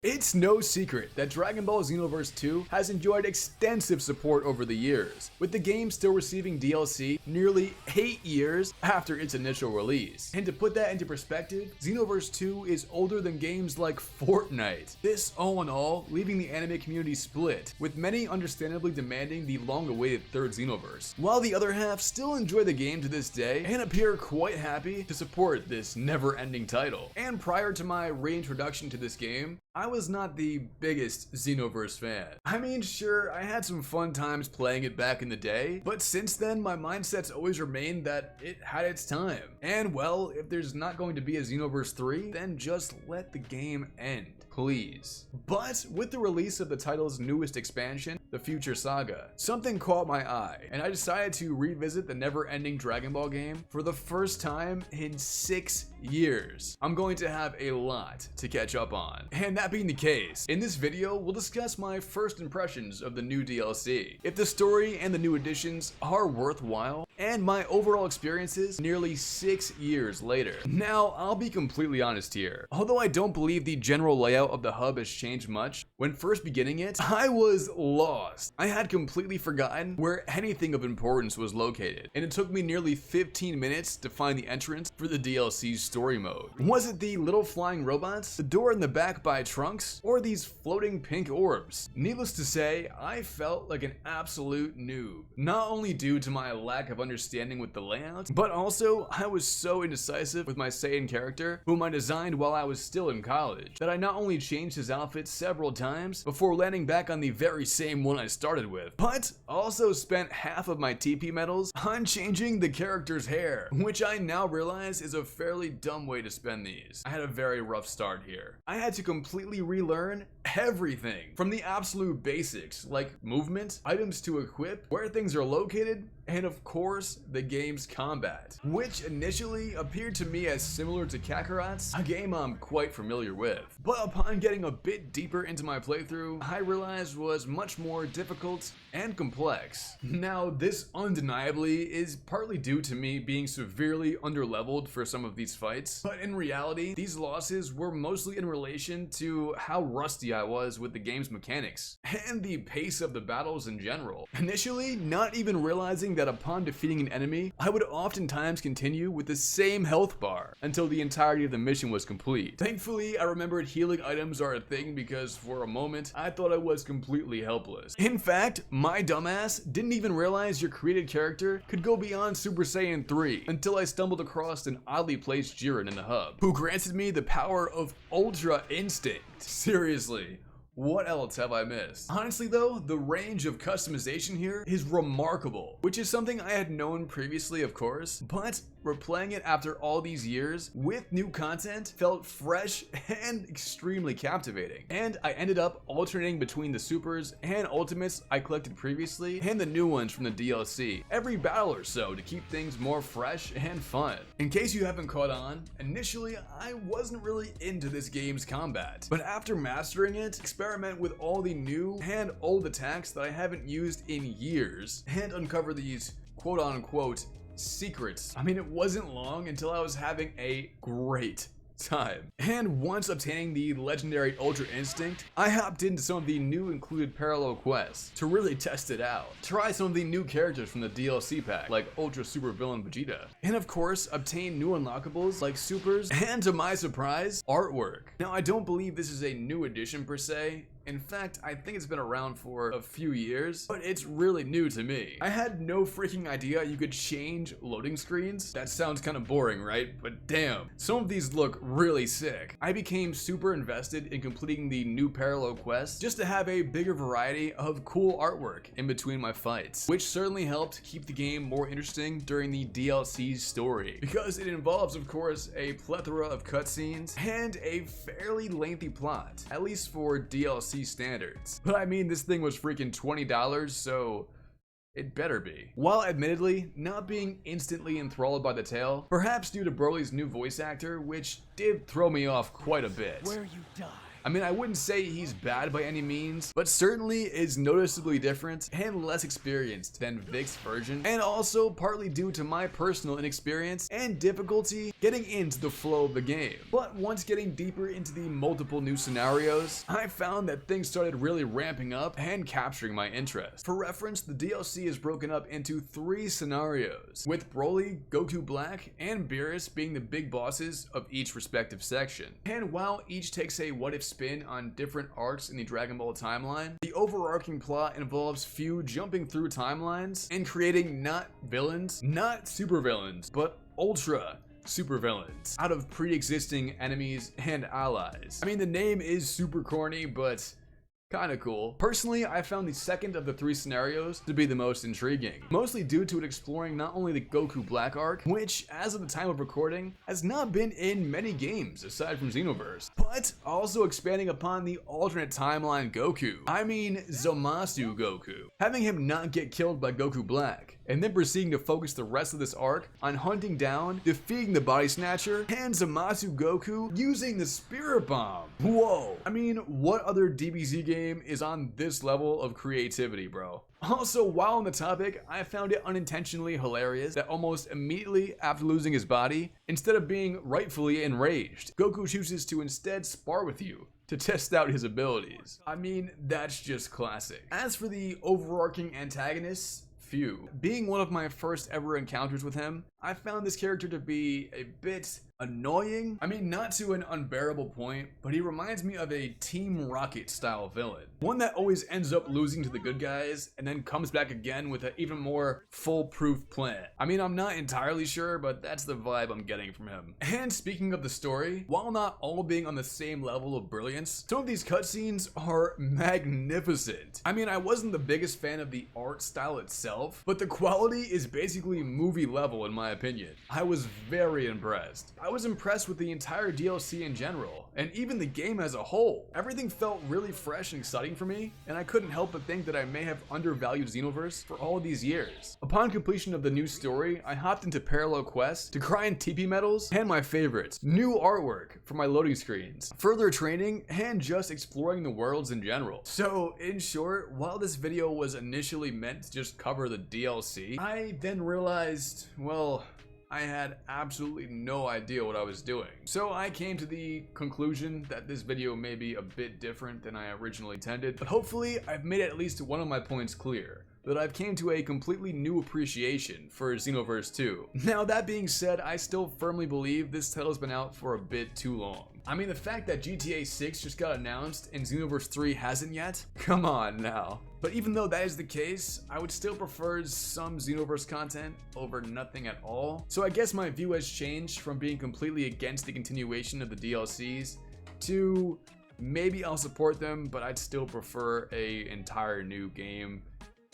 It's no secret that Dragon Ball Xenoverse 2 has enjoyed extensive support over the years, with the game still receiving DLC nearly 8 years after its initial release. And to put that into perspective, Xenoverse 2 is older than games like Fortnite. This all in all leaving the anime community split, with many understandably demanding the long-awaited third Xenoverse, while the other half still enjoy the game to this day and appear quite happy to support this never-ending title. And prior to my reintroduction to this game, I was not the biggest Xenoverse fan. I mean, sure, I had some fun times playing it back in the day, but since then my mindset's always remained that it had its time. And well, if there's not going to be a Xenoverse 3, then just let the game end, please. But with the release of the title's newest expansion, the Future Saga, something caught my eye, and I decided to revisit the never-ending Dragon Ball game for the first time in 6 years. I'm going to have a lot to catch up on. And that being the case, in this video, we'll discuss my first impressions of the new DLC, if the story and the new additions are worthwhile, and my overall experiences nearly 6 years later. Now, I'll be completely honest here. Although I don't believe the general layout of the hub has changed much, when first beginning it, I was lost. I had completely forgotten where anything of importance was located, and it took me nearly 15 minutes to find the entrance for the DLC's story mode. Was it the little flying robots, the door in the back by Trunks, or these floating pink orbs? Needless to say, I felt like an absolute noob, not only due to my lack of understanding with the layout, but also I was so indecisive with my Saiyan character, whom I designed while I was still in college, that I not only changed his outfit several times before landing back on the very same one I started with, but also spent half of my TP medals on changing the character's hair, which I now realize is a fairly dumb way to spend these. I had a very rough start here. I had to completely relearn everything from the absolute basics, like movement, items to equip, where things are located, and of course, the game's combat, which initially appeared to me as similar to Kakarot's, a game I'm quite familiar with. But upon getting a bit deeper into my playthrough, I realized was much more difficult and complex. Now, this undeniably is partly due to me being severely underleveled for some of these fights, but in reality, these losses were mostly in relation to how rusty I was with the game's mechanics, and the pace of the battles in general. Initially, not even realizing that upon defeating an enemy, I would oftentimes continue with the same health bar until the entirety of the mission was complete. Thankfully, I remembered healing items are a thing because for a moment, I thought I was completely helpless. In fact, my dumbass didn't even realize your created character could go beyond Super Saiyan 3 until I stumbled across an oddly placed Jiren in the hub, who granted me the power of Ultra Instinct. Seriously. What else have I missed? Honestly though, the range of customization here is remarkable, which is something I had known previously of course, but replaying it after all these years with new content felt fresh and extremely captivating. And I ended up alternating between the supers and ultimates I collected previously and the new ones from the DLC every battle or so to keep things more fresh and fun. In case you haven't caught on, initially I wasn't really into this game's combat, but after mastering it, experiment with all the new and old attacks that I haven't used in years and uncover these quote-unquote secrets. I mean, it wasn't long until I was having a great time. And once obtaining the legendary Ultra Instinct, I hopped into some of the new included parallel quests to really test it out. Try some of the new characters from the DLC pack, like Ultra Super Villain Vegeta. And of course, obtain new unlockables like supers, and to my surprise, artwork. Now, I don't believe this is a new addition per se. In fact, I think it's been around for a few years, but it's really new to me. I had no freaking idea you could change loading screens. That sounds kind of boring, right? But damn, some of these look really sick. I became super invested in completing the new parallel quests just to have a bigger variety of cool artwork in between my fights, which certainly helped keep the game more interesting during the DLC's story, because it involves, of course, a plethora of cutscenes and a fairly lengthy plot, at least for DLC standards. But I mean, this thing was freaking $20, so it better be. While admittedly not being instantly enthralled by the tale, perhaps due to Broly's new voice actor, which did throw me off quite a bit. Where you die I mean, I wouldn't say he's bad by any means, but certainly is noticeably different and less experienced than Vic's version, and also partly due to my personal inexperience and difficulty getting into the flow of the game. But once getting deeper into the multiple new scenarios, I found that things started really ramping up and capturing my interest. For reference, the DLC is broken up into 3 scenarios, with Broly, Goku Black, and Beerus being the big bosses of each respective section. And while each takes a what if spin on different arcs in the Dragon Ball timeline, the overarching plot involves Fu jumping through timelines and creating not villains, not supervillains, but ultra supervillains out of pre-existing enemies and allies. I mean, the name is super corny, but kinda cool. Personally, I found the second of the 3 scenarios to be the most intriguing, mostly due to it exploring not only the Goku Black arc, which as of the time of recording has not been in many games aside from Xenoverse, but also expanding upon the alternate timeline Goku. I mean Zamasu Goku, having him not get killed by Goku Black, and then proceeding to focus the rest of this arc on hunting down, defeating the Body Snatcher, and Zamasu Goku using the Spirit Bomb. Whoa. I mean, what other DBZ game is on this level of creativity, bro? Also, while on the topic, I found it unintentionally hilarious that almost immediately after losing his body, instead of being rightfully enraged, Goku chooses to instead spar with you to test out his abilities. I mean, that's just classic. As for the overarching antagonists, Fu, being one of my first ever encounters with him, I found this character to be a bit annoying. I mean, not to an unbearable point, but he reminds me of a Team Rocket style villain. One that always ends up losing to the good guys and then comes back again with an even more foolproof plan. I mean, I'm not entirely sure, but that's the vibe I'm getting from him. And speaking of the story, while not all being on the same level of brilliance, some of these cutscenes are magnificent. I mean, I wasn't the biggest fan of the art style itself, but the quality is basically movie level in my opinion. I was very impressed. I was impressed with the entire DLC in general, and even the game as a whole. Everything felt really fresh and exciting for me, and I couldn't help but think that I may have undervalued Xenoverse for all these years. Upon completion of the new story, I hopped into parallel quests to grind TP medals, and my favorites, new artwork for my loading screens, further training, and just exploring the worlds in general. So, in short, while this video was initially meant to just cover the DLC, I then realized, well, I had absolutely no idea what I was doing. So I came to the conclusion that this video may be a bit different than I originally intended, but hopefully I've made at least one of my points clear, that I've came to a completely new appreciation for Xenoverse 2. Now that being said, I still firmly believe this title's been out for a bit too long. I mean, the fact that GTA 6 just got announced and Xenoverse 3 hasn't yet? Come on now. But even though that is the case, I would still prefer some Xenoverse content over nothing at all. So I guess my view has changed from being completely against the continuation of the DLCs to maybe I'll support them, but I'd still prefer an entire new game,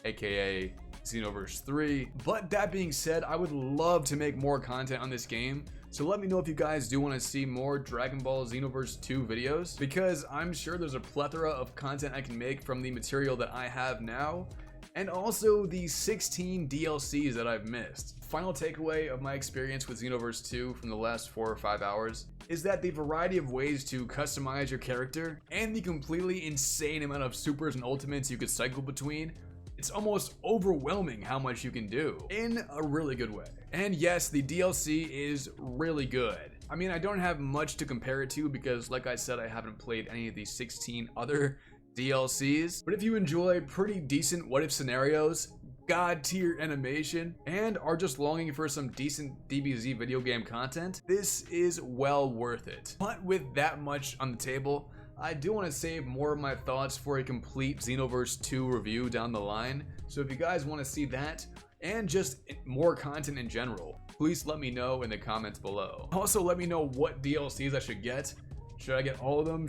aka Xenoverse 3. But that being said, I would love to make more content on this game. So let me know if you guys do want to see more Dragon Ball Xenoverse 2 videos, because I'm sure there's a plethora of content I can make from the material that I have now, and also the 16 DLCs that I've missed. Final takeaway of my experience with Xenoverse 2 from the last 4 or 5 hours is that the variety of ways to customize your character and the completely insane amount of supers and ultimates you could cycle between, it's almost overwhelming how much you can do in a really good way. And yes, the DLC is really good. I mean, I don't have much to compare it to because, like I said, I haven't played any of the 16 other DLCs. But if you enjoy pretty decent what if scenarios, god tier animation, and are just longing for some decent DBZ video game content, this is well worth it. But with that much on the table, I do want to save more of my thoughts for a complete Xenoverse 2 review down the line. So if you guys want to see that, and just more content in general, please let me know in the comments below. Also, let me know what DLCs I should get. Should I get all of them?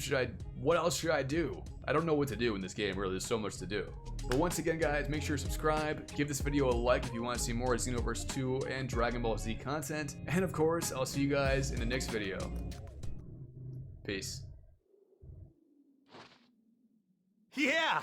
What else should I do? I don't know what to do in this game, really. There's so much to do. But once again, guys, make sure to subscribe, give this video a like if you want to see more Xenoverse 2 and Dragon Ball Z content. And of course, I'll see you guys in the next video. Peace. Yeah!